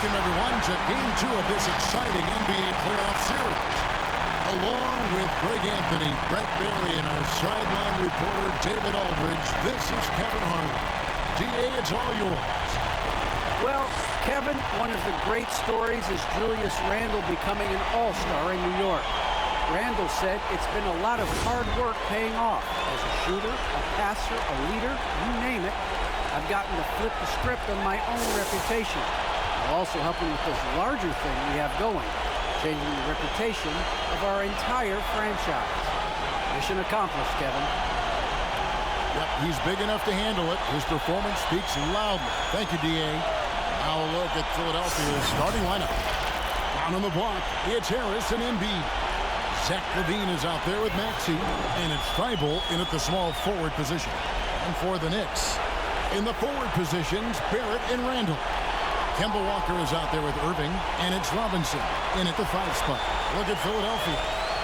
Welcome, everyone, to Game 2 of this exciting NBA playoff series. Along with Greg Anthony, Brett Barry, and our sideline reporter, David Aldridge, this is Kevin Harlan. DA, it's all yours. Well, Kevin, one of the great stories is Julius Randle becoming an all-star in New York. Randle said it's been a lot of hard work paying off. As a shooter, a passer, a leader, you name it, I've gotten to flip the script on my own reputation. While also helping with this larger thing we have going, changing the reputation of our entire franchise. Mission accomplished, Kevin. Yep, he's big enough to handle it. His performance speaks loudly. Thank you, D.A. Now a look at Philadelphia's starting lineup. Down on the block, it's Harris and Embiid. Zach LaVine is out there with Maxey, and it's Thibault in at the small forward position. And for the Knicks, in the forward positions, Barrett and Randle. Kemba Walker is out there with Irving, and it's Robinson in at the 5 spot. Look at Philadelphia.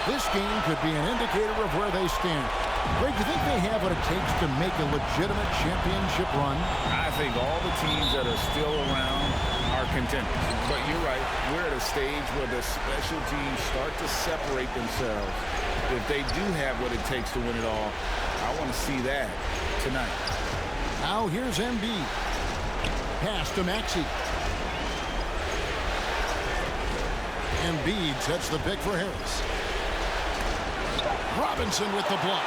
This game could be an indicator of where they stand. Greg, do you think they have what it takes to make a legitimate championship run? I think all the teams that are still around are contenders. But you're right, we're at a stage where the special teams start to separate themselves. If they do have what it takes to win it all, I want to see that tonight. Now here's Embiid. Pass to Maxey. Embiid sets the pick for Harris. Robinson with the block.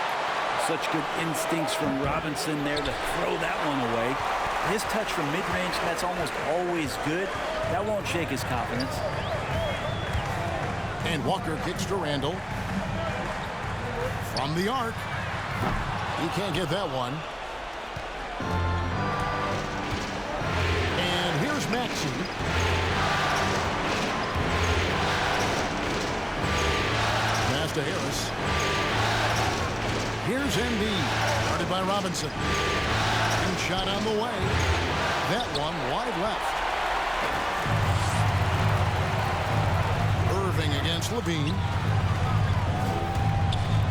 Such good instincts from Robinson there to throw that one away. His touch from mid-range, that's almost always good. That won't shake his confidence. And Walker kicks to Randle. From the arc. He can't get that one. And here's Maxey. Pass to Harris. Here's Embiid, guarded by Robinson. And shot on the way. That one wide left. Irving against LaVine.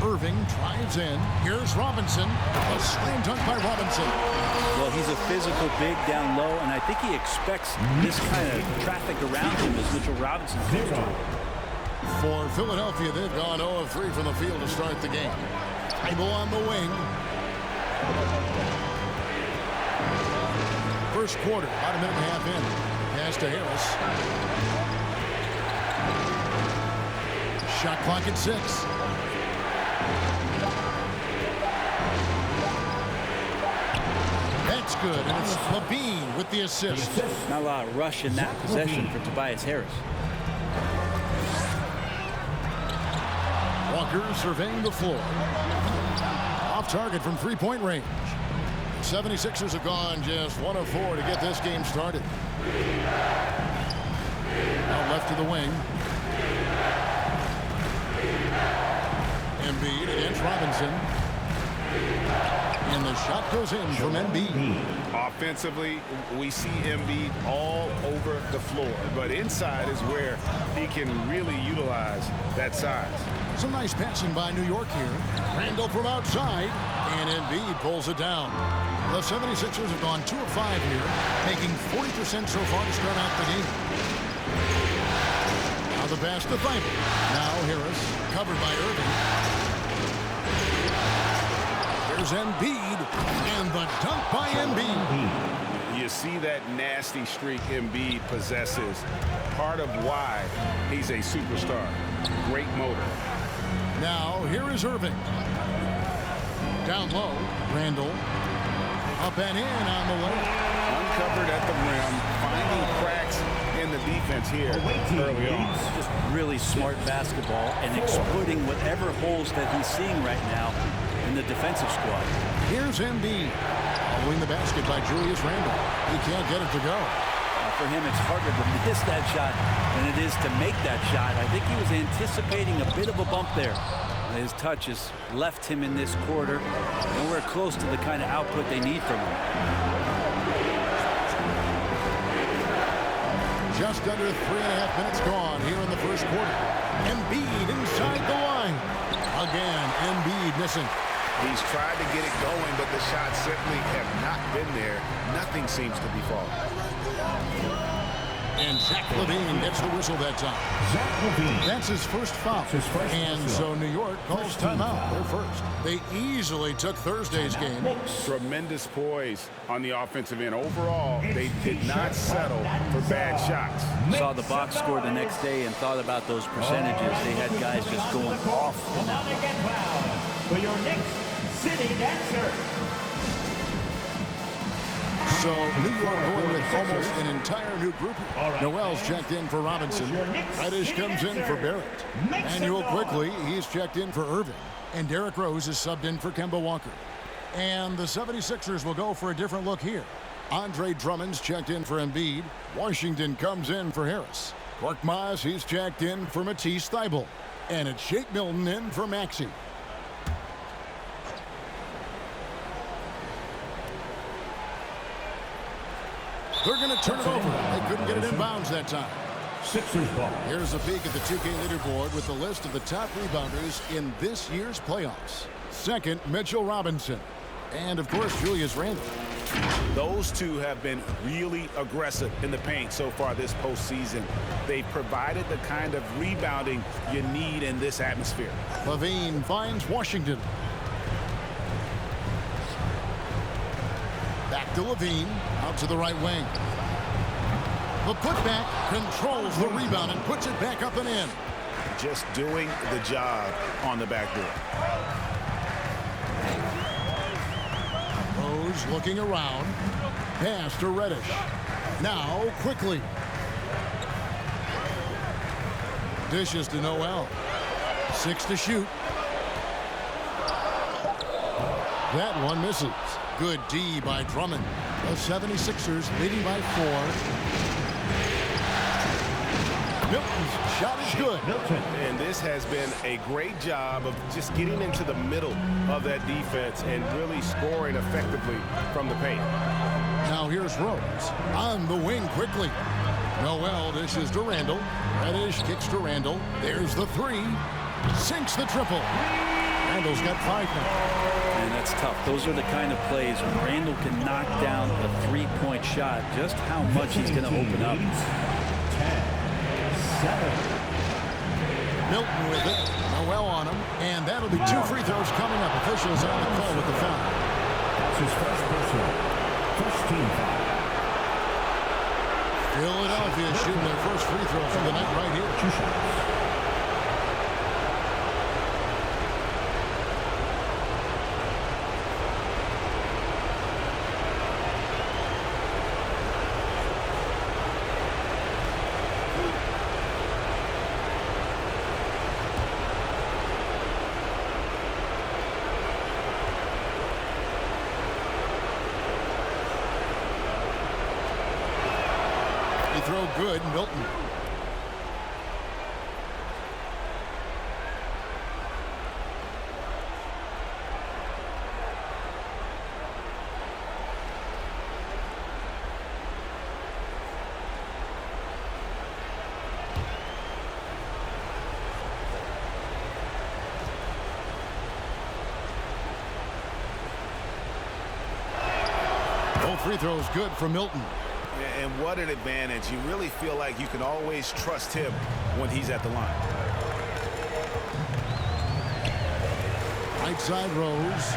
Irving drives in. Here's Robinson. A slam dunk by Robinson. Well, he's a physical big down low, and I think he expects this kind of traffic around him as Mitchell Robinson comes to him. For Philadelphia, they've gone 0 of 3 from the field to start the game. Thibault on the wing. First quarter, about a minute and a half in. Pass to Harris. Shot clock at 6. That's good, and it's LaVine with the assist. Not a lot of rush in that possession for Tobias Harris. Walker surveying the floor. Off target from three-point range. 76ers have gone just 1 of 4 to get this game started. Now left to the wing. Embiid against Robinson. And the shot goes in from Embiid. Offensively, we see Embiid all over the floor. But inside is where he can really utilize that size. Some nice passing by New York here. Randle from outside, and Embiid pulls it down. The 76ers have gone 2 of 5 here, making 40% so far to start out the game. Now the pass to Thibault. Now Harris, covered by Irving. Here's Embiid, and the dunk by Embiid. You see that nasty streak Embiid possesses. Part of why he's a superstar. Great motor. Now, here is Irving. Down low, Randle. Up and in on the way. Uncovered at the rim, finding cracks in the defense here early on. Just really smart basketball and exploiting whatever holes that he's seeing right now in the defensive squad. Here's Embiid. Following the basket by Julius Randle. He can't get it to go. For him, it's harder to miss that shot than it is to make that shot. I think he was anticipating a bit of a bump there. His touch has left him in this quarter. Nowhere close to the kind of output they need from him. Just under 3.5 minutes gone here in the first quarter. Embiid inside the line. Again, Embiid missing. He's tried to get it going, but the shots simply have not been there. Nothing seems to be falling. And Zach LaVine gets the whistle that time. Zach LaVine. That's his first foul. And so New York calls timeout. They're first. They easily took Thursday's game. Tremendous poise on the offensive end. Overall, they did not settle for bad shots. Saw the box score the next day and thought about those percentages. They had guys just going off. For your next city dancer. So New York going with almost an entire new group. Noel's checked in for Robinson. Reddish comes in for Barrett. Manuel quickly, he's checked in for Irving. And Derrick Rose is subbed in for Kemba Walker. And the 76ers will go for a different look here. Andre Drummond's checked in for Embiid. Washington comes in for Harris. Korkmaz, he's checked in for Matisse Thybulle. And it's Shake Milton in for Maxey. They're going to turn it over. They couldn't get it in bounds that time. Sixers ball. Here's a peek at the 2K leaderboard with the list of the top rebounders in this year's playoffs. Second, Mitchell Robinson. And, of course, Julius Randle. Those two have been really aggressive in the paint so far this postseason. They've provided the kind of rebounding you need in this atmosphere. LaVine finds Washington. Back to LaVine, out to the right wing. The putback controls the rebound and puts it back up and in. Just doing the job on the backboard. Rose looking around. Pass to Reddish. Now quickly. Dishes to Noel. 6 to shoot. That one misses. Good D by Drummond. The 76ers leading by 4. Milton's shot is good. And this has been a great job of just getting into the middle of that defense and really scoring effectively from the paint. Now here's Rose on the wing quickly. Noel dishes to Randle. Reddish kicks to Randle. There's the 3. Sinks the triple. Randle's got 5 now. And that's tough. Those are the kind of plays when Randle can knock down a three-point shot, just how much he's going to open up. 10, 7. Milton with it. Noel on him. And that'll be 2 free throws coming up. Officials on the call with the foul. That's his first personal. First team foul. Philadelphia shooting their first free throws of the night right here. 2 shots. Throw good, Milton. Both free throws good for Milton. And what an advantage. You really feel like you can always trust him when he's at the line. Right side Rose.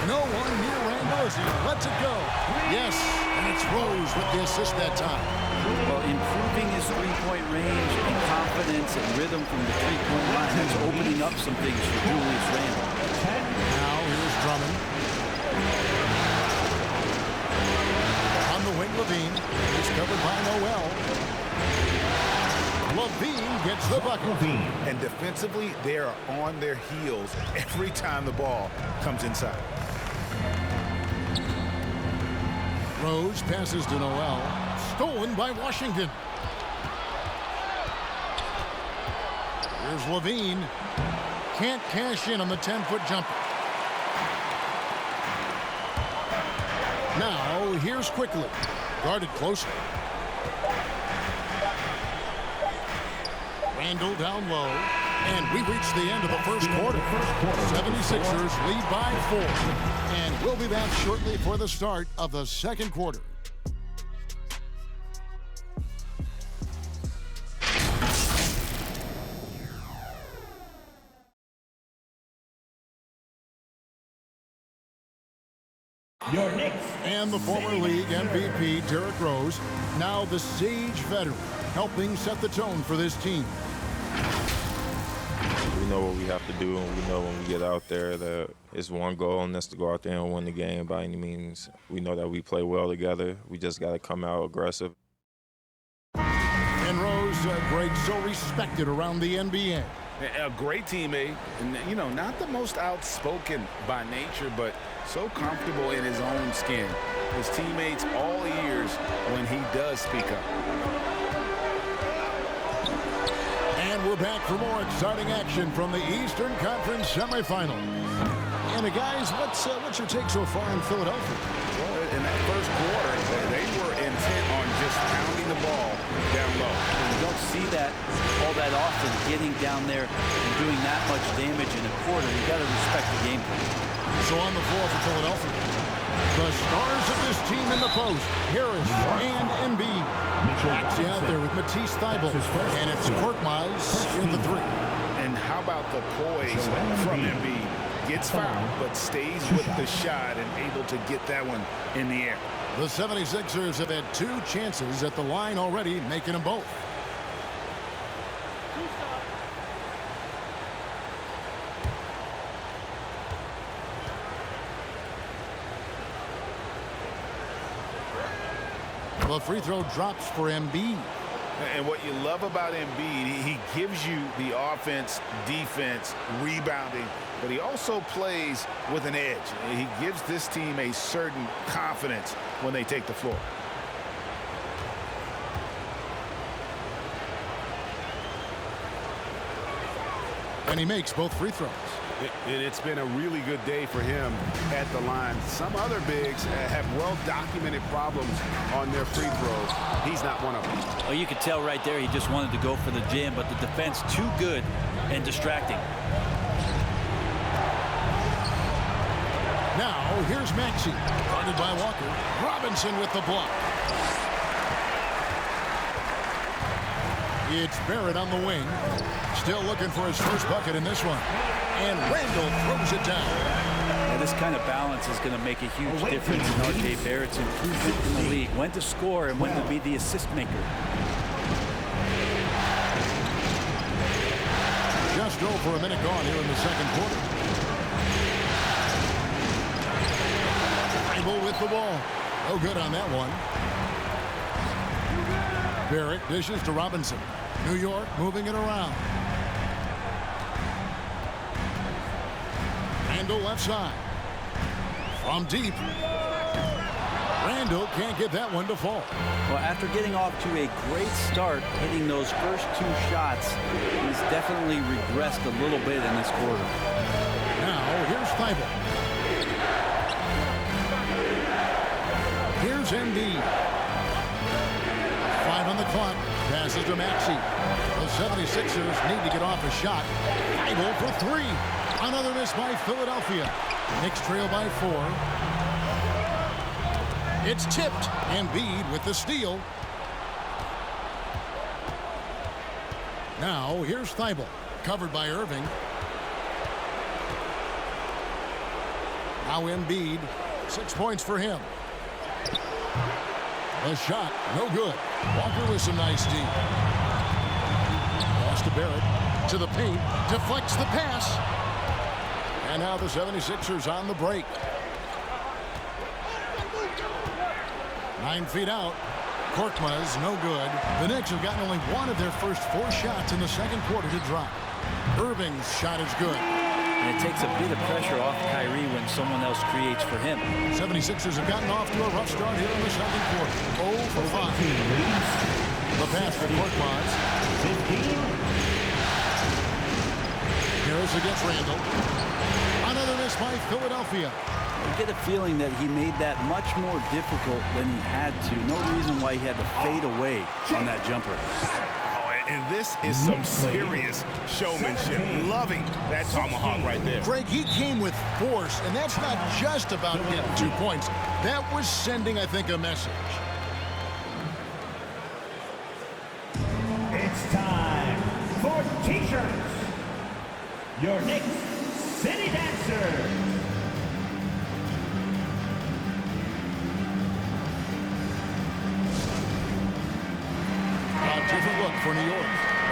No one near Randle as he lets it go. Yes, and it's Rose with the assist that time. Well, improving his three-point range and confidence and rhythm from the three-point line, that's opening up some things for Julius Randle. Now here's Drummond. Wing LaVine is covered by Noel. LaVine gets the bucket. And defensively, they are on their heels every time the ball comes inside. Rose passes to Noel. Stolen by Washington. Here's LaVine. Can't cash in on the 10-foot jumper. Now, here's quickly. Guarded closely. Randle down low. And we reach the end of the first quarter. 76ers lead by 4. And we'll be back shortly for the start of the second quarter. Your Knicks. And the former league MVP, Derrick Rose, now the Sage veteran, helping set the tone for this team. We know what we have to do, and we know when we get out there that it's one goal, and that's to go out there and win the game by any means. We know that we play well together. We just got to come out aggressive. And Rose, great, so respected around the NBA. A great teammate, and you know, not the most outspoken by nature, but so comfortable in his own skin. His teammates all ears when he does speak up. And we're back for more exciting action from the Eastern Conference semifinals. And guys, what's your take so far in Philadelphia? Well, in that first quarter, they were intent on just pounding the ball down low. You don't see that all that often, getting down there and doing that much damage in a quarter. You got to respect the game plan. So on the floor for Philadelphia, the stars of this team in the post, Harris and Embiid. Maxey out there with Matisse Thybulle, and it's Korkmaz in the three. And how about the poise from Embiid? Gets fouled, but stays with the shot and able to get that one in the air. The 76ers have had 2 chances at the line already, making them both. The free throw drops for Embiid. And what you love about Embiid, he gives you the offense, defense, rebounding, but he also plays with an edge. He gives this team a certain confidence when they take the floor. And he makes both free throws. It's been a really good day for him at the line. Some other bigs have well-documented problems on their free throws. He's not one of them. Oh, you could tell right there he just wanted to go for the jam, but the defense too good and distracting. Now, here's Maxey, guarded by Walker. Robinson with the block. It's Barrett on the wing. Still looking for his first bucket in this one. And Randall throws it down. Yeah, this kind of balance is going to make a huge difference in R.J. Barrett's improvement in the league. When to score and when to be the assist maker. Just over a minute gone here in the second quarter. Thybulle with the ball. No good on that one. Barrett dishes to Robinson. New York moving it around. Randall left side. From deep. Randall can't get that one to fall. Well, after getting off to a great start, hitting those first 2 shots, he's definitely regressed a little bit in this quarter. Now, here's Thybulle. Here's Embiid. 5 on the clock. Passes to Maxey. The 76ers need to get off a shot. Thybulle for 3. Another miss by Philadelphia. Knicks trail by 4. It's tipped. Embiid with the steal. Now, here's Thybulle. Covered by Irving. Now Embiid. 6 points for him. The shot, no good. Walker with some nice D. Pass to Barrett. To the paint. Deflects the pass. And now the 76ers on the break. 9 feet out. Korkmaz, no good. The Knicks have gotten only 1 of their first 4 shots in the second quarter to drop. Irving's shot is good. And it takes a bit of pressure off Kyrie when someone else creates for him. 76ers have gotten off to a rough start here in the second quarter. 0 for 5. The pass for Korkmaz. 15. Harris against Randall. Another miss by Philadelphia. You get a feeling that he made that much more difficult than he had to. No reason why he had to fade away on that jumper. And this is some serious showmanship. Loving that tomahawk right there. Greg, he came with force, and that's not just about getting 2 points. That was sending, I think, a message. It's time for T-shirts. Your Knicks City Dancer. look for New York.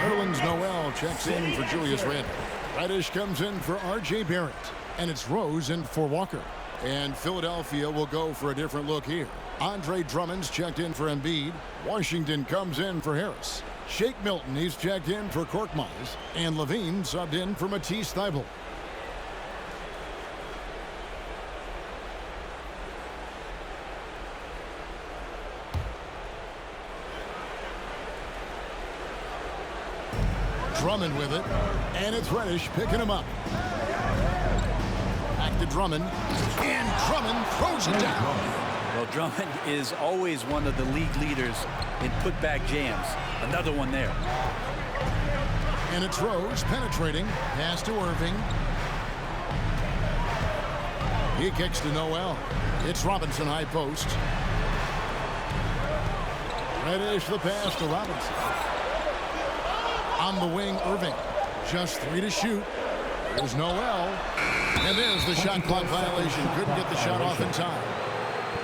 Nerlens Noel checks in for Julius Randle. Reddish comes in for R.J. Barrett. And it's Rose in for Walker. And Philadelphia will go for a different look here. Andre Drummond's checked in for Embiid. Washington comes in for Harris. Shake Milton, he's checked in for Korkmaz. And Levine subbed in for Matisse Thybulle. Drummond with it, and it's Reddish picking him up. Back to Drummond, and Drummond throws it down. Well, Drummond is always one of the league leaders in putback jams. Another one there. And it's Rose penetrating, pass to Irving. He kicks to Noel. It's Robinson high post. Reddish the pass to Robinson. On the wing, Irving. Just 3 to shoot. There's Noel. And there's the shot clock violation. Couldn't get the shot off in time.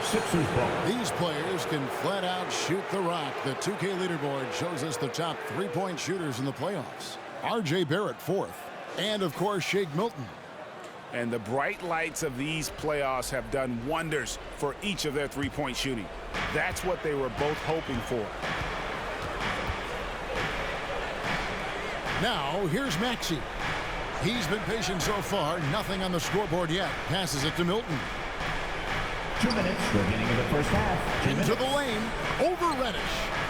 Sixers ball. These players can flat out shoot the rock. The 2K leaderboard shows us the top 3-point shooters in the playoffs. R.J. Barrett 4th. And, of course, Shake Milton. And the bright lights of these playoffs have done wonders for each of their 3-point shooting. That's what they were both hoping for. Now, here's Maxey. He's been patient so far. Nothing on the scoreboard yet. Passes it to Milton. 2 minutes, beginning of the first half. Into the lane. Over Reddish.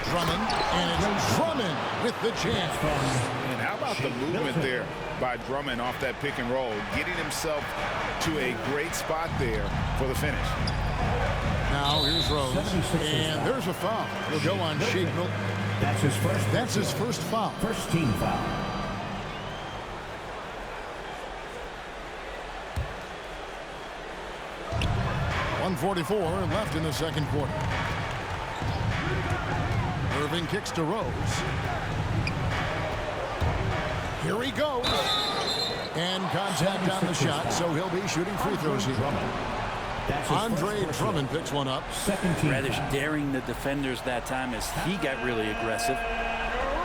Drummond. And it's Drummond with the jam. And how about the movement there by Drummond off that pick and roll, getting himself to a great spot there for the finish. Now, here's Rose. And there's a foul. He'll go on Shake Milton. That's his first foul. First team foul. .144 left in the second quarter. Irving kicks to Rose. Here he goes. And contact on the shot, so he'll be shooting free throws here. Andre Drummond picks one up. Reddish daring the defenders that time as he got really aggressive.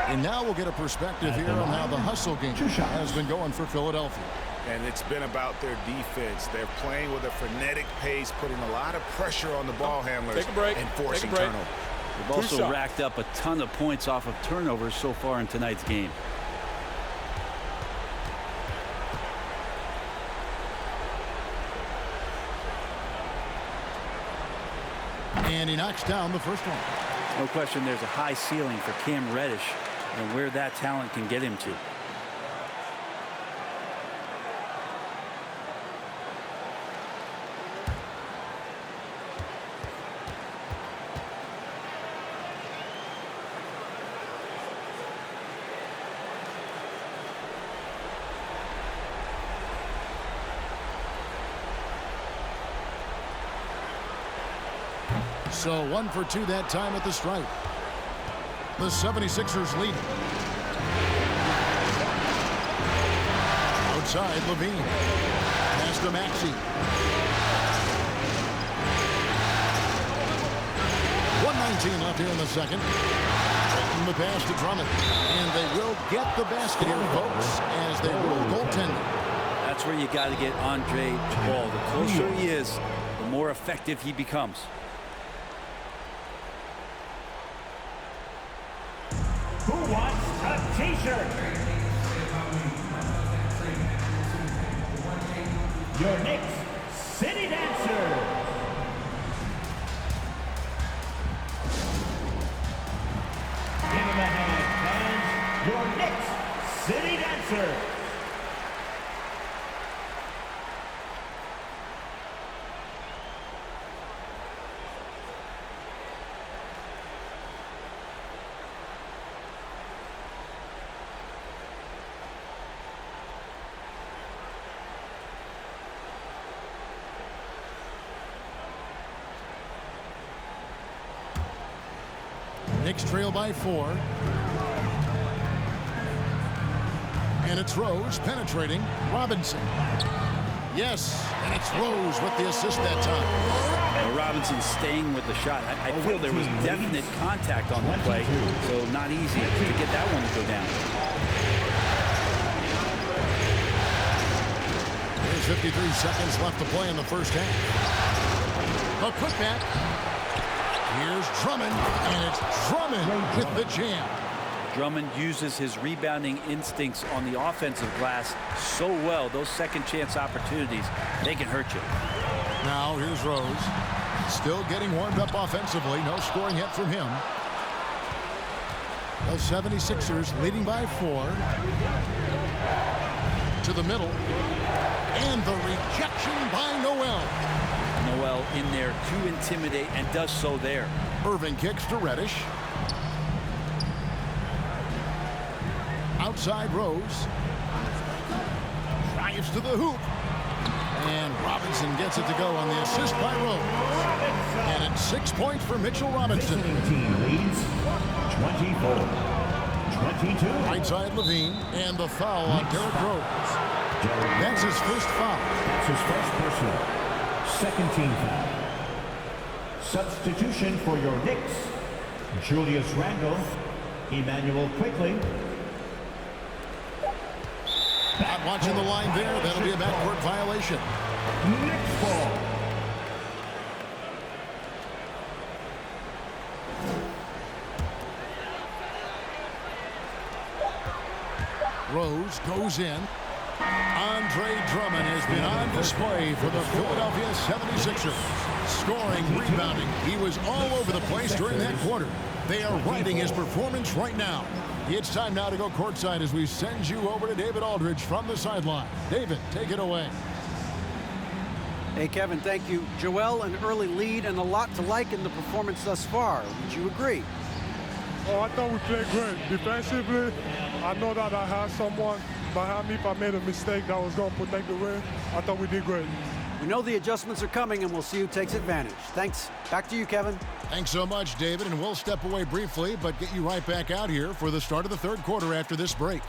And now we'll get a perspective here on how the hustle game has been going for Philadelphia. And it's been about their defense. They're playing with a frenetic pace, putting a lot of pressure on the ball handlers and forcing turnovers. They've also racked up a ton of points off of turnovers so far in tonight's game. And he knocks down the first one. No question there's a high ceiling for Cam Reddish and where that talent can get him to. So 1 for 2 that time at the stripe. The 76ers lead. Outside, Levine. Pass to Maxey. 1:19 left here in the second. Taking the pass to Drummond. And they will get the basket here, folks, as they will goaltending. That's where you got to get Andre the ball. The closer he is, the more effective he becomes. Who wants a t-shirt? Your Knicks City Dancer. Give him a hand, fans. Your Knicks City Dancer. Knicks trail by 4. And it's Rose penetrating. Robinson. Yes, and it's Rose with the assist that time. Well, Robinson staying with the shot. I feel there was definite contact on the play, so not easy to get that one to go down. There's 53 seconds left to play in the first half. A putback. Here's Drummond, and it's Drummond with the jam. Drummond uses his rebounding instincts on the offensive glass so well. Those second chance opportunities, they can hurt you. Now here's Rose. Still getting warmed up offensively. No scoring yet from him. The 76ers leading by 4. To the middle. And the rejection by Noel. Noel in there to intimidate and does so there. Irving kicks to Reddish. Outside Rose. Drives to the hoop. And Robinson gets it to go on the assist by Rose. And it's 6 points for Mitchell Robinson. Team leads 24-22. Right side Levine. And the foul on Derrick Rose. That's his first foul. That's his first personal. Second team foul. Substitution for your Knicks. Julius Randle. Emmanuel quickly. Not watching the line there. That'll be a backcourt violation. Knicks ball. Rose goes in. Andre Drummond has been on display for the Philadelphia 76ers. Scoring, rebounding. He was all over the place during that quarter. They are riding his performance right now. It's time now to go courtside as we send you over to David Aldridge from the sideline. David, take it away. Hey, Kevin, thank you. Joel, an early lead and a lot to like in the performance thus far. Would you agree? Oh, I thought we played great. Defensively, I know that I had someone behind me. If I made a mistake that was going to protect the rim, I thought we did great. We know the adjustments are coming, and we'll see who takes advantage. Thanks. Back to you, Kevin. Thanks so much, David, and we'll step away briefly, but get you right back out here for the start of the third quarter after this break.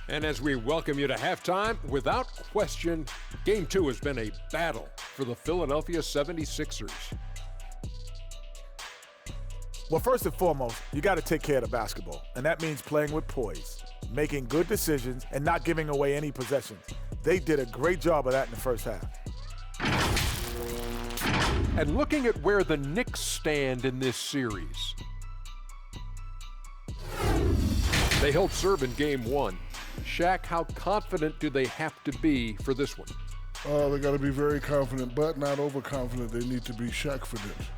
And as we welcome you to halftime, without question, Game 2 has been a battle for the Philadelphia 76ers. Well, first and foremost, you got to take care of the basketball, and that means playing with poise, making good decisions, and not giving away any possessions. They did a great job of that in the first half. And looking at where the Knicks stand in this series, they held serve in Game 1. Shaq, how confident do they have to be for this one? They got to be very confident, but not overconfident. They need to be Shaq for this.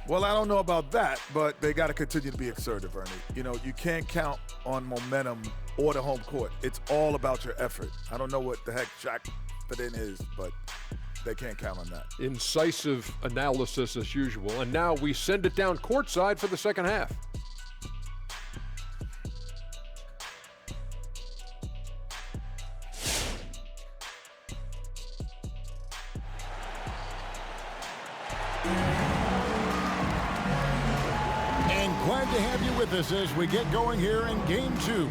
Well, I don't know about that, but they got to continue to be assertive, Ernie. You know, you can't count on momentum or the home court. It's all about your effort. I don't know what the heck Shaq fit in is, but they can't count on that. Incisive analysis as usual. And now we send it down courtside for the second half. Glad to have you with us as we get going here in Game 2.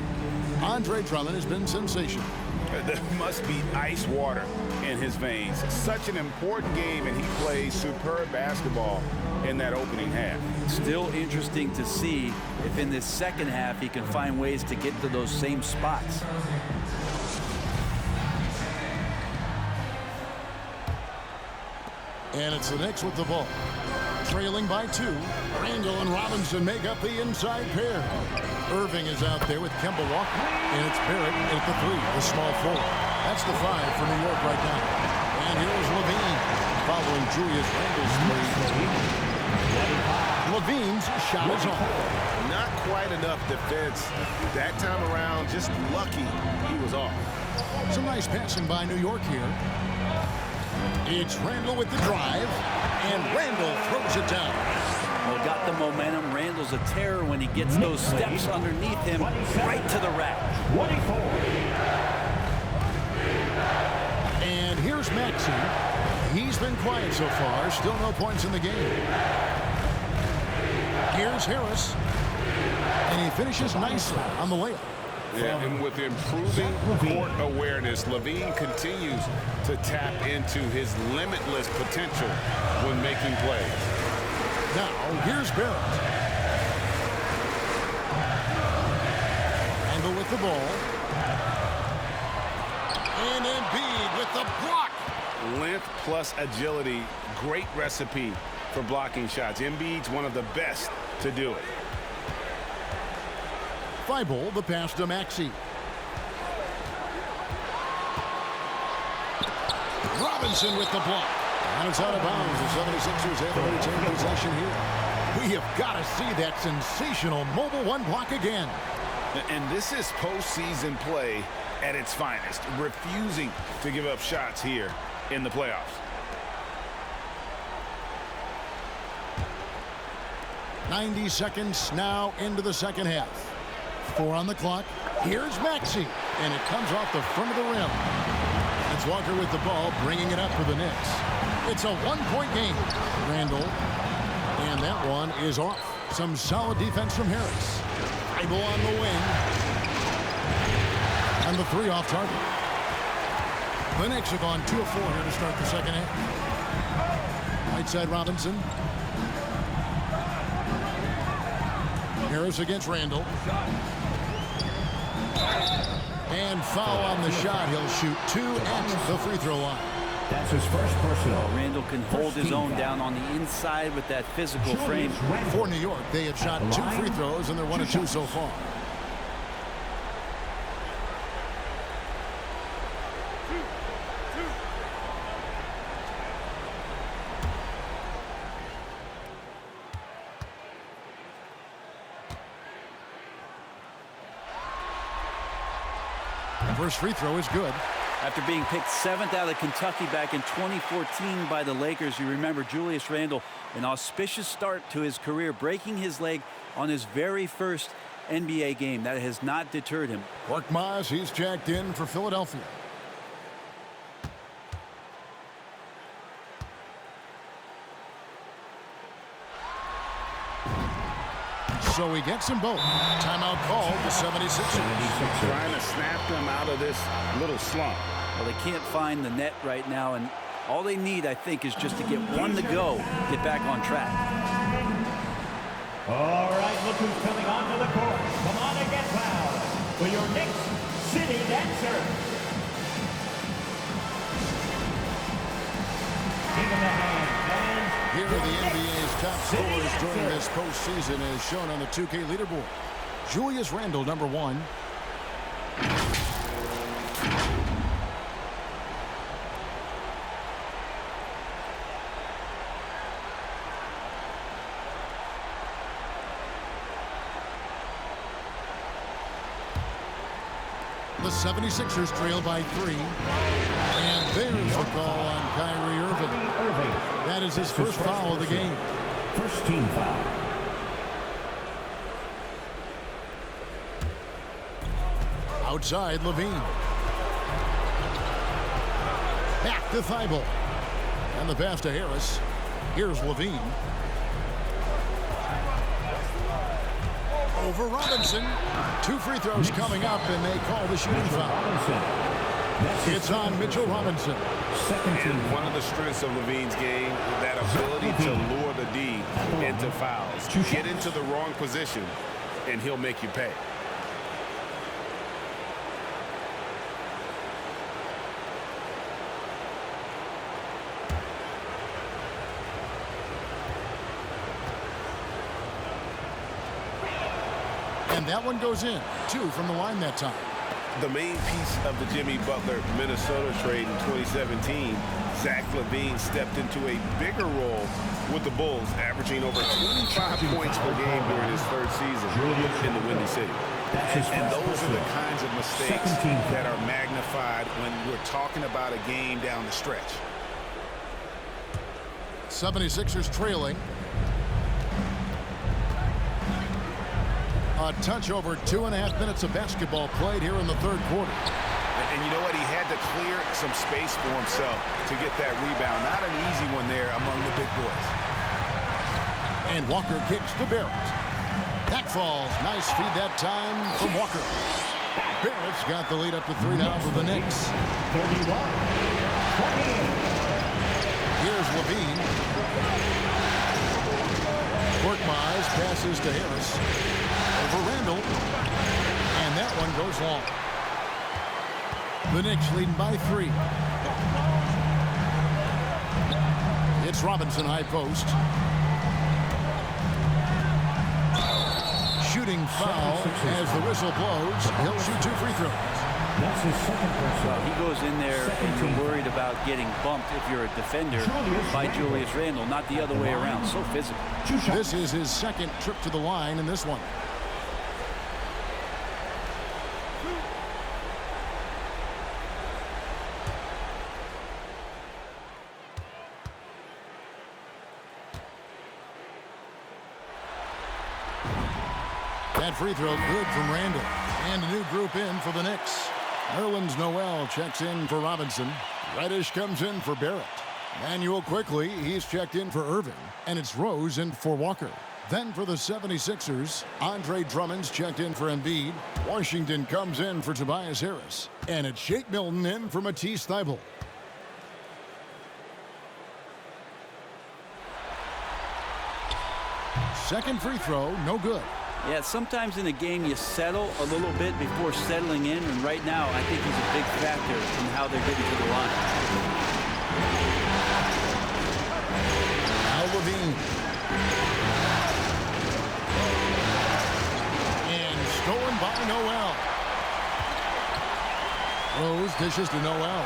Andre Drummond has been sensational. There must be ice water in his veins. Such an important game, and he plays superb basketball in that opening half. Still interesting to see if in this second half he can find ways to get to those same spots. And it's the Knicks with the ball. Trailing by 2. Randle and Robinson make up the inside pair. Irving is out there with Kemba Walker. And it's Barrett at the 3, the small forward. That's the 5 for New York right now. And here's Levine following Julius Randle's 3. Levine's shot is on. Not quite enough defense. That time around, just lucky he was off. Some nice passing by New York here. It's Randle with the drive, and Randle throws it down. Well, got the momentum. Randle's a terror when he gets those steps underneath him, right to the rack. 24. And here's Maxey. He's been quiet so far. Still no points in the game. Here's Harris. And he finishes nicely on the layup. Yeah, and with improving court awareness, Levine continues to tap into his limitless potential when making plays. Now, here's Barrett. Randle with the ball. And Embiid with the block. Length plus agility, great recipe for blocking shots. Embiid's one of the best to do it. Thibault, the pass to Maxey. Robinson with the block. And it's out of bounds. The 76ers have to retain possession here. We have got to see that sensational mobile one block again. And this is postseason play at its finest, refusing to give up shots here in the playoffs. "90 seconds now into the second half. 4 on the clock. Here's Maxey, and it comes off the front of the rim. It's Walker with the ball, bringing it up for the Knicks. It's a one-point game. Randle, and that one is off. Some solid defense from Harris. Thibault on the wing, and the 3 off target. The Knicks have gone 2 of 4 here to start the second half. Right side Robinson. Harris against Randle. And foul on the shot. He'll shoot 2 at the free throw line. That's his first personal. Randle can hold his own down on the inside with that physical frame. For New York, they have shot 2 free throws, and they're 1 of 2 so far. First free throw is good. After being picked 7th out of Kentucky back in 2014 by the Lakers, you remember Julius Randle, an auspicious start to his career, breaking his leg on his very first NBA game. That has not deterred him. Korkmaz, he's checked in for Philadelphia. So he gets them both. Timeout called, the 76ers. Trying to snap them out of this little slump. Well, they can't find the net right now, and all they need, I think, is just to get one to go, get back on track. All right, look who's coming onto the court. Come on and get loud for your Knicks City Dancer. Give him a hand, fans. Here are the NBA's top scorers during this postseason as shown on the 2K leaderboard. Julius Randle, number 1. The 76ers trail by 3. And there's the call on Kyrie Irving. That is his first foul of the game. First team foul. Outside, Levine. Back to Thibault. And the pass to Harris. Here's Levine. Over Robinson. 2 free throws coming up, and they call the shooting foul. It's on Mitchell Robinson. And one of the strengths of Levine's game, that ability to lure the D into fouls. Get into the wrong position, and he'll make you pay. And that one goes in. 2 from the line that time. The main piece of the Jimmy Butler Minnesota trade in 2017, Zach LaVine stepped into a bigger role with the Bulls, averaging over 25 points per game during his 3rd season in the Windy City. And those are the kinds of mistakes that are magnified when we're talking about a game down the stretch. 76ers trailing. A touch over 2.5 minutes of basketball played here in the 3rd quarter. And you know what? He had to clear some space for himself to get that rebound. Not an easy one there among the big boys. And Walker kicks to Barrett. That falls. Nice feed that time from Walker. Barrett's got the lead up to 3 now for the Knicks. 31-28. Here's Levine. Korkmaz passes to Harris. Over Randall. And that one goes long. The Knicks leading by 3. It's Robinson high post. Shooting foul as the whistle blows. He'll shoot 2 free throws. That's his second personal. He goes in there and you're worried about getting bumped if you're a defender by Julius Randle, not the other way around. So physical. This is his second trip to the line in this one. That free throw good from Randall. And a new group in for the Knicks. Nerlens Noel checks in for Robinson. Reddish comes in for Barrett. Manuel quickly, he's checked in for Irving. And it's Rose in for Walker. Then for the 76ers, Andre Drummond's checked in for Embiid. Washington comes in for Tobias Harris. And it's Shake Milton in for Matisse Thybulle. Second free throw, no good. Yeah, sometimes in a game you settle a little bit before settling in, and right now I think he's a big factor in how they're getting to the line. Now Levine. And stolen by Noel. Rose dishes to Noel.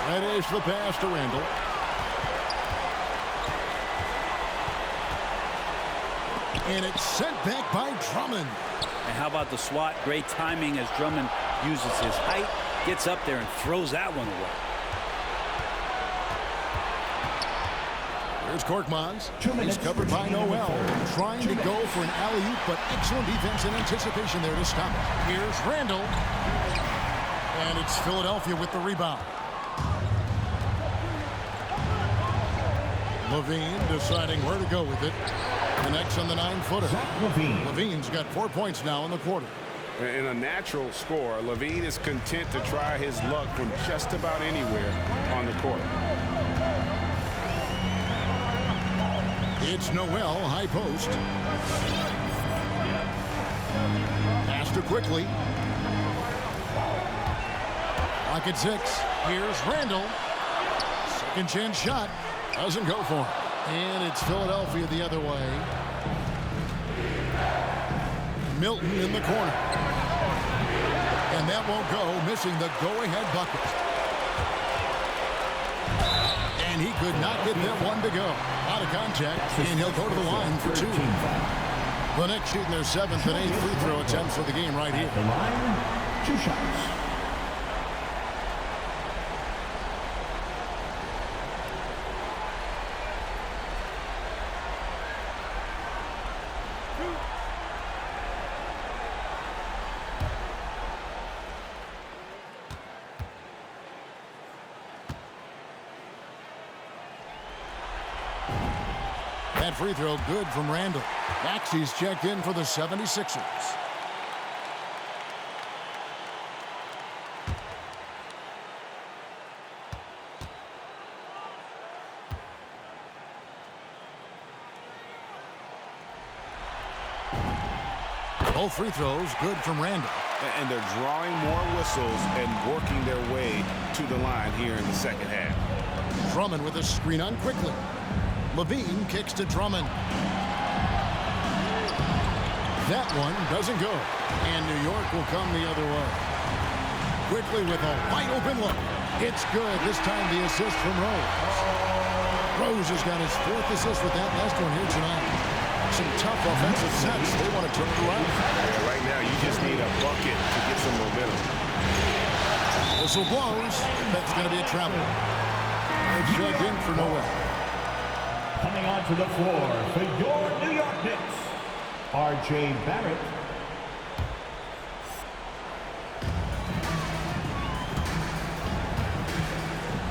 Reddish the pass to Randall. And it's sent back by Drummond. And how about the swat? Great timing as Drummond uses his height, gets up there and throws that one away. Here's Korkmaz. He's covered by Noel. Trying to go for an alley-oop, but excellent defense and anticipation there to stop it. Here's Randall. And it's Philadelphia with the rebound. Levine deciding where to go with it. Connects on the 9-footer. Levine's got 4 points now in the quarter. In a natural score, Levine is content to try his luck from just about anywhere on the court. It's Noel, high post. Pass to quickly. Clock at 6. Here's Randall. Second chance shot. Doesn't go for him. And it's Philadelphia the other way. Milton in the corner. And that won't go, missing the go-ahead bucket. And he could not get that one to go. Out of contact, and he'll go to the line for 2. The Knicks shooting their 7th and 8th free throw attempts for the game right here. The line, 2 shots. That free throw good from Randall. Maxey's checked in for the 76ers. Both free throws good from Randall. And they're drawing more whistles and working their way to the line here in the second half. Drummond with a screen on quickly. Levine kicks to Drummond. That one doesn't go. And New York will come the other way. Quickly with a wide open look. It's good. This time the assist from Rose. Rose has got his 4th assist with that last one here tonight. Some tough offensive sets. They want to turn it around. Yeah, right now you just need a bucket to get some momentum. Whistle blows. That's going to be a travel. It's checked in for Noel. Coming onto the floor for your New York Knicks, R.J. Barrett.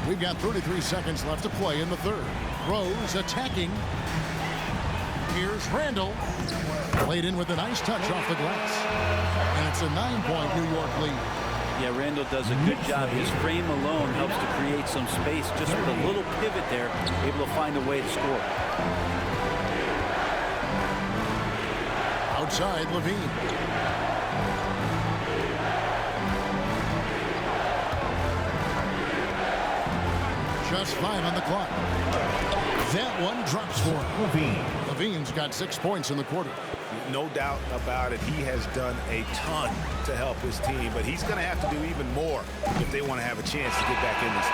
We've got 33 seconds left to play in the third. Rose attacking. Here's Here's Randall. Played in with a nice touch off the glass. And it's a 9-point New York lead. Yeah, Randall does a good job. His frame alone helps to create some space. Just with a little pivot there, able to find a way to score. Outside, Levine. Just 5 on the clock. That one drops for him. Levine's got 6 points in the quarter. No doubt about it. He has done a ton to help his team, but he's going to have to do even more if they want to have a chance to get back in this.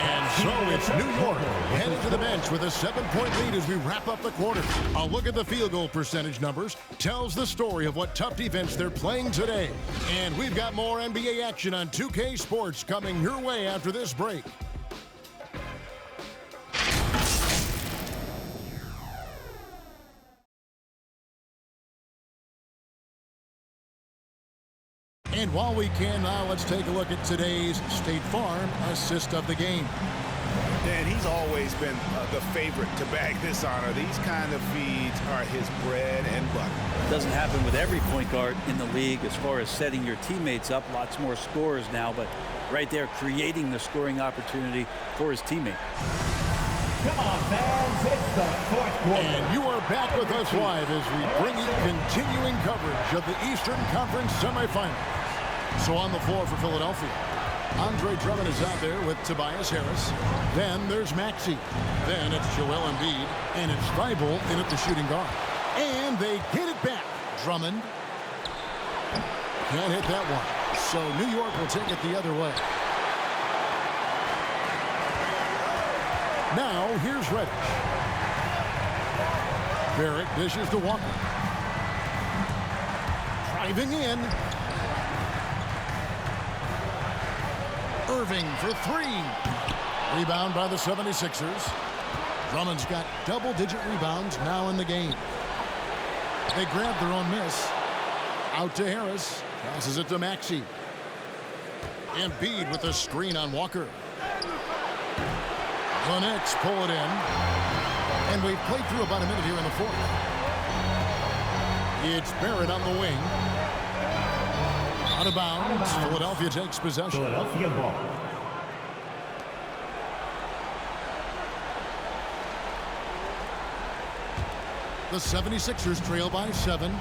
And so it's New York headed to the bench with a 7-point lead as we wrap up the quarter. A look at the field goal percentage numbers tells the story of what tough defense they're playing today. And we've got more NBA action on 2K Sports coming your way after this break. And while we can now, let's take a look at today's State Farm assist of the game. And he's always been the favorite to bag this honor. These kind of feeds are his bread and butter. It doesn't happen with every point guard in the league as far as setting your teammates up. Lots more scorers now, but right there creating the scoring opportunity for his teammate. Come on, fans, it's the fourth quarter. And you are back with us live as we bring you continuing coverage of the Eastern Conference semifinals. So on the floor for Philadelphia, Andre Drummond is out there with Tobias Harris. Then there's Maxey. Then it's Joel Embiid. And it's Thibault in at the shooting guard. And they get it back. Drummond can't hit that one. So New York will take it the other way. Now here's Reddish. Barrett dishes to Walker. Driving in. Irving for 3. Rebound by the 76ers. Drummond's got double-digit rebounds now in the game. They grab their own miss. Out to Harris. Passes it to Maxey. Embiid with a screen on Walker. The Knicks pull it in. And we've played through about a minute here in the fourth. It's Barrett on the wing. Out of bounds. Philadelphia takes possession. Philadelphia ball. The 76ers trail by 7.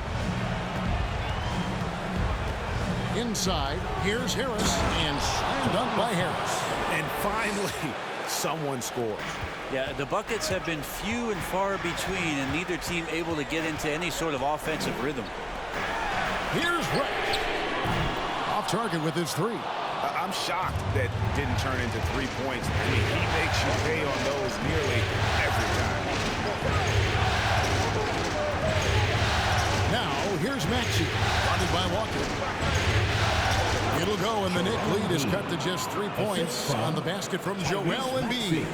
Inside, here's Harris, and slam dunk by Harris. And finally, someone scores. Yeah, the buckets have been few and far between, and neither team able to get into any sort of offensive rhythm. Here's Reddish. Off target with his 3. I'm shocked that didn't turn into 3 points. I mean, he makes you pay on those nearly every time. Now, here's Maxey, guarded by Walker. It'll go, and the Knick lead is cut to just 3 points on the basket from Joel Embiid.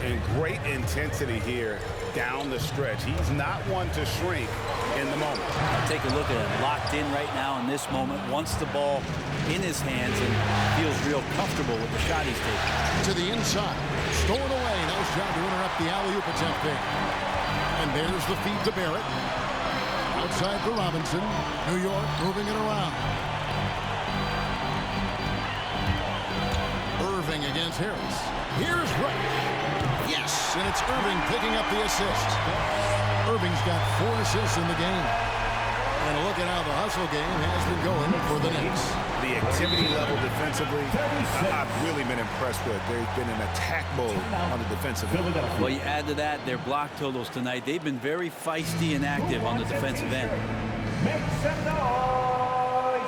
And great intensity here down the stretch. He's not one to shrink in the moment. Take a look at it. Locked in right now in this moment. Wants the ball in his hands and feels real comfortable with the shot he's taking. To the inside. Stolen away. Nice job to interrupt the alley-oop attempt there. And there's the feed to Barrett. Outside for Robinson. New York moving it around. Irving against Harris. Here's Reddish. Yes, and it's Irving picking up the assist. Irving's got 4 assists in the game. And a look at how the hustle game has been going for the Knicks. The activity level defensively, I've really been impressed with. There's been an attack mode on the defensive end. Well, you add to that their block totals tonight. They've been very feisty and active on the defensive end. Make some noise.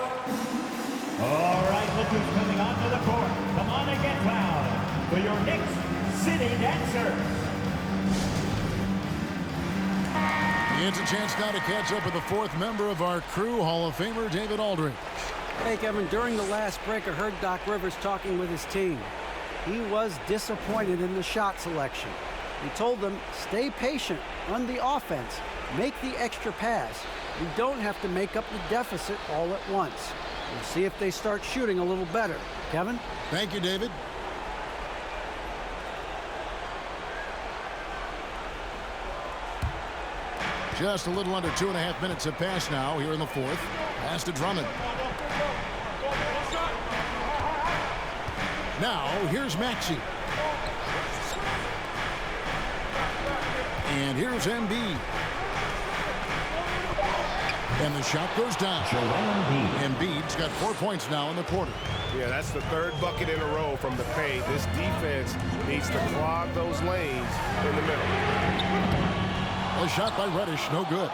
All right, look who's coming onto the court. Come on and get loud for your Knicks City Dancer. It's a chance now to catch up with the 4th member of our crew, Hall of Famer David Aldridge. Hey, Kevin, during the last break, I heard Doc Rivers talking with his team. He was disappointed in the shot selection. He told them, stay patient, run the offense, make the extra pass. You don't have to make up the deficit all at once. We'll see if they start shooting a little better. Kevin? Thank you, David. Just a little under 2.5 minutes have passed now here in the fourth. Pass to Drummond. Now, here's Maxey. And here's Embiid. And the shot goes down. Embiid's got 4 points now in the quarter. Yeah, that's the third bucket in a row from the paint. This defense needs to clog those lanes in the middle. A shot by Reddish, no good.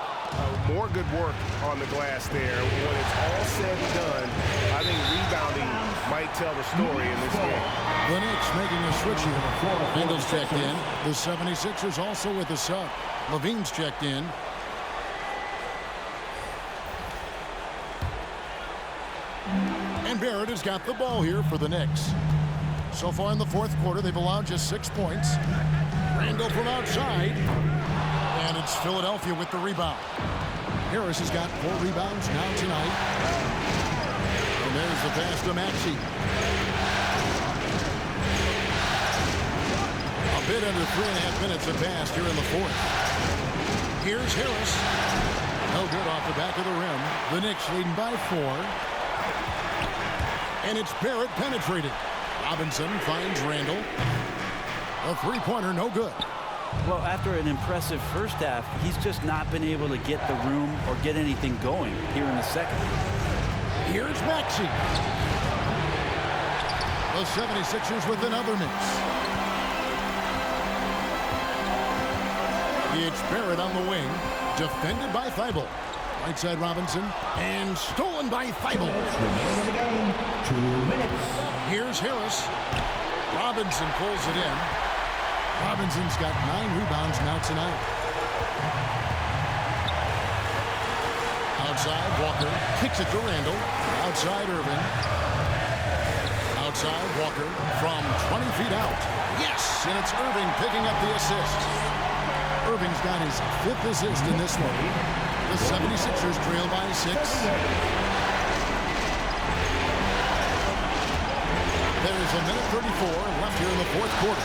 More good work on the glass there. When it's all said and done, I think rebounding might tell the story in this game. The Knicks making a switch here. Ingles checked in. The 76ers also with a sub. Levine's checked in. And Barrett has got the ball here for the Knicks. So far in the fourth quarter, they've allowed just 6 points. Randall from outside. And it's Philadelphia with the rebound. Harris has got 4 rebounds now tonight. And there's the pass to Maxey. A bit under 3.5 minutes have passed here in the fourth. Here's Harris. No good off the back of the rim. The Knicks leading by 4. And it's Barrett penetrating. Robinson finds Randall. A three-pointer, no good. Well, after an impressive first half, he's just not been able to get the room or get anything going here in the second. Here's Maxey. The 76ers with another miss. It's Barrett on the wing. Defended by Thibault. Right side Robinson. And stolen by Thibault. 2 minutes. Here's Harris. Robinson pulls it in. Robinson's got 9 rebounds now tonight. Outside, Walker kicks it to Randall. Outside, Irving. Outside, Walker from 20 feet out. Yes, and it's Irving picking up the assist. Irving's got his 5th assist in this one. The 76ers trail by 6. There's a minute 34 left here in the fourth quarter.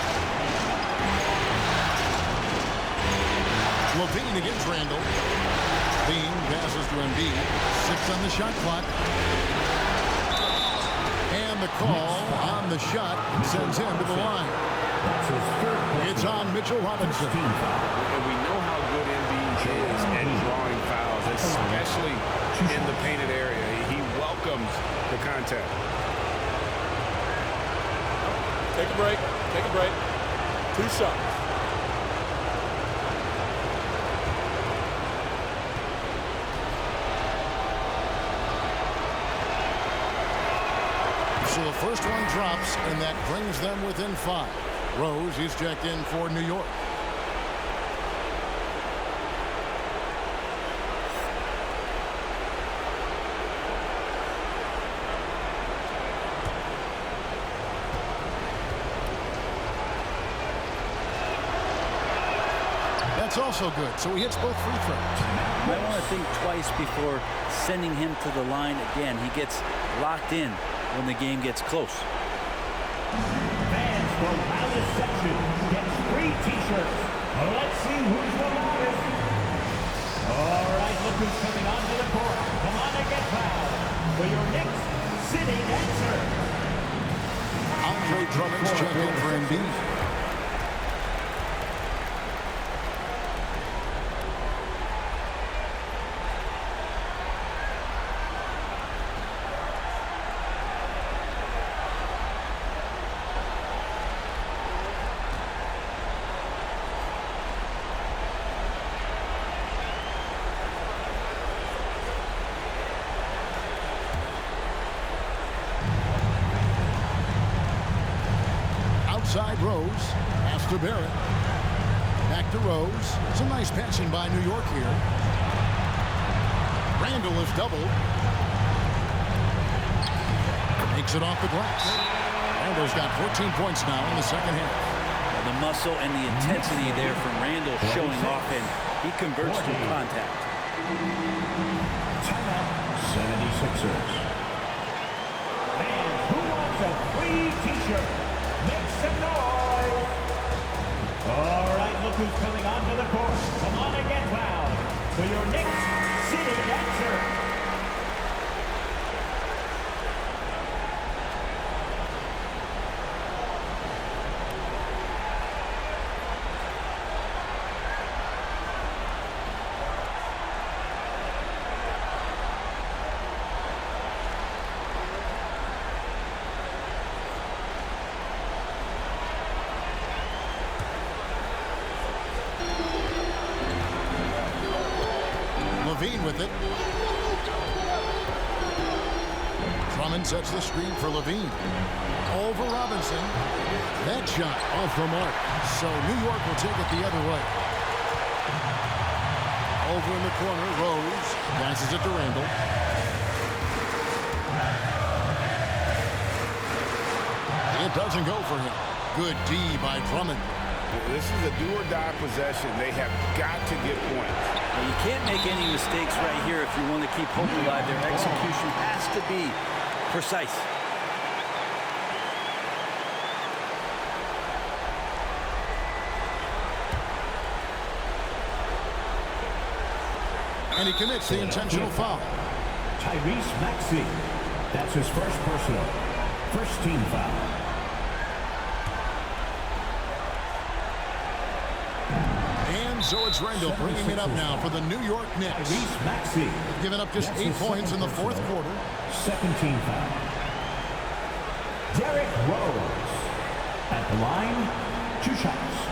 Levine against Randall. Bean passes to Embiid. 6 on the shot clock. And the call on the shot sends him to the line. It's on Mitchell Robinson. And we know how good Embiid is at drawing fouls, especially in the painted area. He welcomes the contact. Take a break. Take a break. 2 shots. So the first one drops, and that brings them within 5. Rose, he's checked in for New York. That's also good. So he hits both free throws. I want to think twice before sending him to the line again. He gets locked in when the game gets close. Fans from loudest section gets free t-shirts. Let's see who's the loudest. All right, look who's coming onto the court. Come on and get loud for your Knicks City Dancer. Andre Drummond's checked in for Embiid. Outside Rose, pass to Barrett. Back to Rose. Some nice passing by New York here. Randall is doubled. Makes it off the glass. Randall's got 14 points now in the second half. The muscle and the intensity there from Randall showing off, and he converts to contact. Timeout, 76ers. And who wants a free t-shirt? Make some noise. All right, look who's coming onto the court. Come on and get loud for your next city dancer. With it. Drummond sets the screen for Levine. Over Robinson. That shot off the mark. So New York will take it the other way. Over in the corner, Rose passes it to Randall. It doesn't go for him. Good D by Drummond. This is a do-or-die possession. They have got to get points. Well, you can't make any mistakes right here if you want to keep hope alive. Their execution has to be precise. And he commits the intentional foul. Tyrese Maxey. That's his first personal. First team foul. So it's Randall bringing it up now for the New York Knicks. Tyrese Maxey. Giving up just 8 points in the fourth quarter. Second team foul. Derrick Rose. At the line, 2 shots.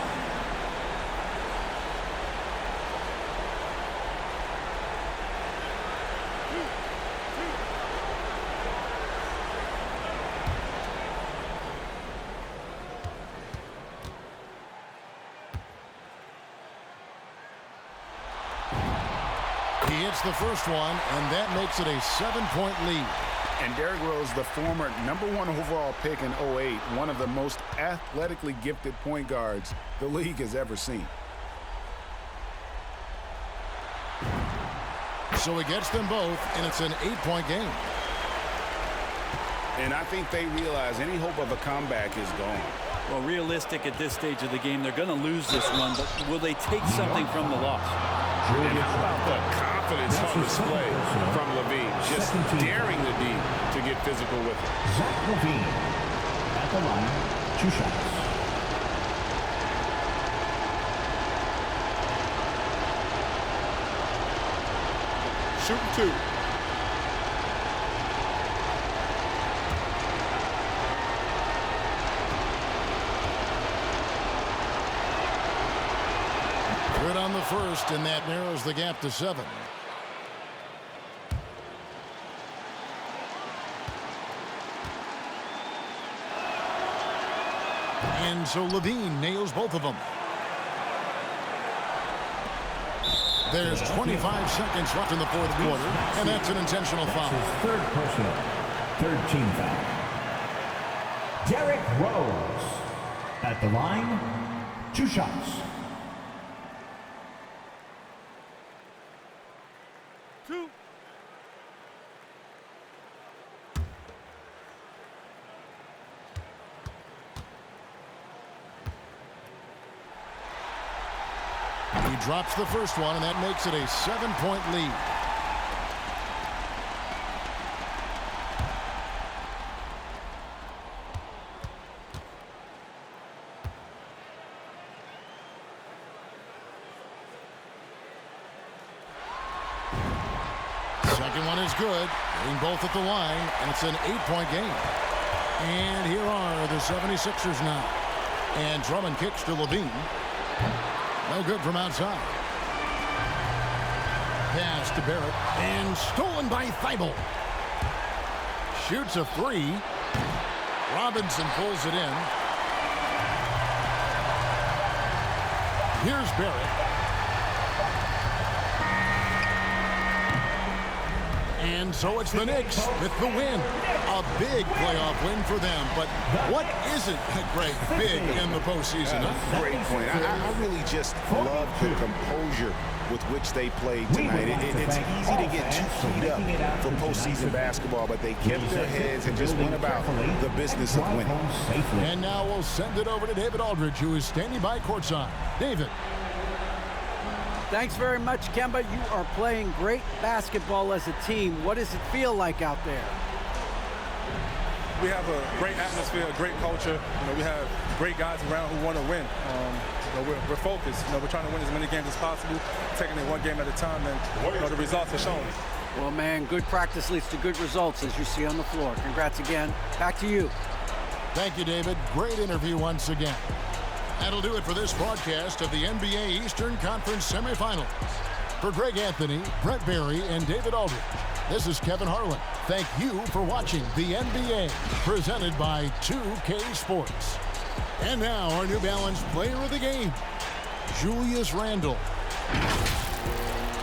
He hits the first one, and that makes it a 7-point lead. And Derrick Rose, the former #1 overall pick in 2008, one of the most athletically gifted point guards the league has ever seen. So he gets them both, and it's an 8-point game. And I think they realize any hope of a comeback is gone. Well, realistic at this stage of the game, they're going to lose this one, but will they take something from the loss? And how about the confidence on display from Levine, just daring the D to get physical with it. Zach Levine at the line, 2 shots. Shoot 2. Good on the first, and that narrows the gap to 7. And so Levine nails both of them. There's 25 seconds left in the fourth quarter, and that's an intentional foul. That's his third personal, third team foul. Derrick Rose at the line, 2 shots. He drops the first one, and that makes it a 7-point lead. Second one is good. Getting both at the line, and it's an 8-point game. And here are the 76ers now. And Drummond kicks to Levine. No good from outside. Pass to Barrett. And stolen by Thibault. Shoots a 3. Robinson pulls it in. Here's Barrett. And so it's the Knicks with the win. A big playoff win for them. But what isn't, Greg, big in the postseason? Great point. I really just love the composure with which they played tonight. It's easy to get too keyed up for postseason basketball, but they kept their heads and just went about the business of winning. And now we'll send it over to David Aldridge, who is standing by courtside. David. Thanks very much, Kemba. You are playing great basketball as a team. What does it feel like out there? We have a great atmosphere, a great culture. We have great guys around who want to win. We're focused. We're trying to win as many games as possible, taking it one game at a time, and the results are showing. Well, man, good practice leads to good results, as you see on the floor. Congrats again. Back to you. Thank you, David. Great interview once again. That'll do it for this broadcast of the NBA Eastern Conference Semifinals. For Greg Anthony, Brett Barry, and David Aldridge, this is Kevin Harlan. Thank you for watching the NBA, presented by 2K Sports. And now, our New Balance Player of the Game, Julius Randle.